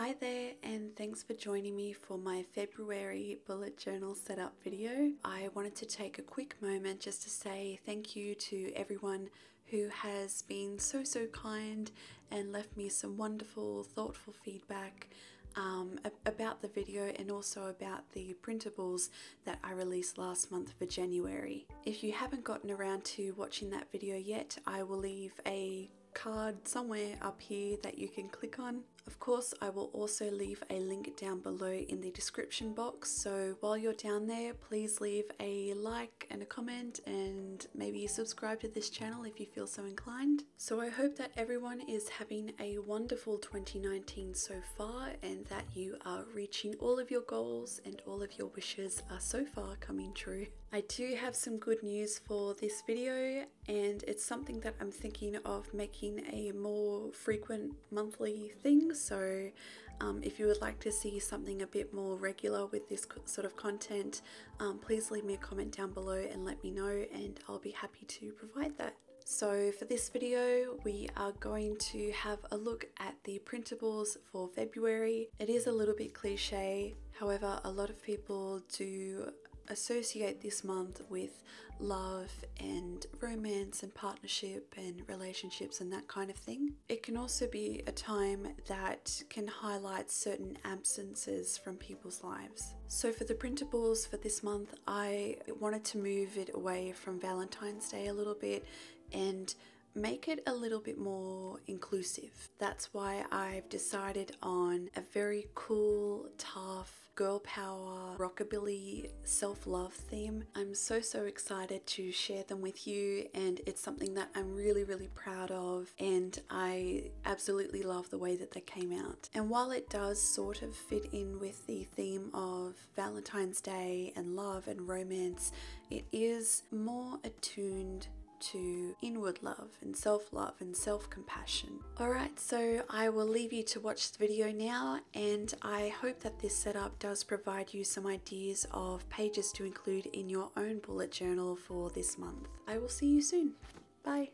Hi there, and thanks for joining me for my February bullet journal setup video. I wanted to take a quick moment just to say thank you to everyone who has been so kind and left me some wonderful, thoughtful feedback about the video and also about the printables that I released last month for January. If you haven't gotten around to watching that video yet, I will leave a card somewhere up here that you can click on. Of course, I will also leave a link down below in the description box, so while you're down there, please leave a like and a comment and maybe subscribe to this channel if you feel so inclined. So I hope that everyone is having a wonderful 2019 so far and that you are reaching all of your goals and all of your wishes are so far coming true. I do have some good news for this video, and it's something that I'm thinking of making a more frequent monthly thing. So if you would like to see something a bit more regular with this sort of content, please leave me a comment down below and let me know, and I'll be happy to provide that. So for this video, we are going to have a look at the printables for February. It is a little bit cliche, however, a lot of people do associate this month with love and romance and partnership and relationships and that kind of thing. It can also be a time that can highlight certain absences from people's lives. So for the printables for this month, I wanted to move it away from Valentine's Day a little bit and make it a little bit more inclusive. That's why I've decided on a very cool, tough, girl power, rockabilly, self-love theme. I'm so excited to share them with you, and it's something that I'm really proud of, and I absolutely love the way that they came out. And while it does sort of fit in with the theme of Valentine's Day and love and romance, it is more attuned to inward love and self-love and self-compassion. Alright, so I will leave you to watch the video now, and I hope that this setup does provide you some ideas of pages to include in your own bullet journal for this month. I will see you soon. Bye!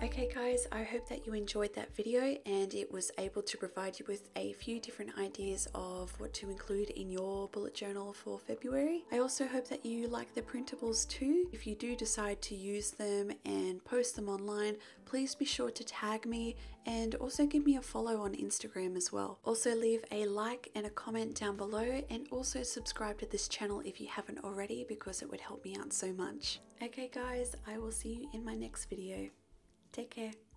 Okay guys, I hope that you enjoyed that video and it was able to provide you with a few different ideas of what to include in your bullet journal for February. I also hope that you like the printables too. If you do decide to use them and post them online, please be sure to tag me and also give me a follow on Instagram as well. Also leave a like and a comment down below and also subscribe to this channel if you haven't already because it would help me out so much. Okay guys, I will see you in my next video. Take care.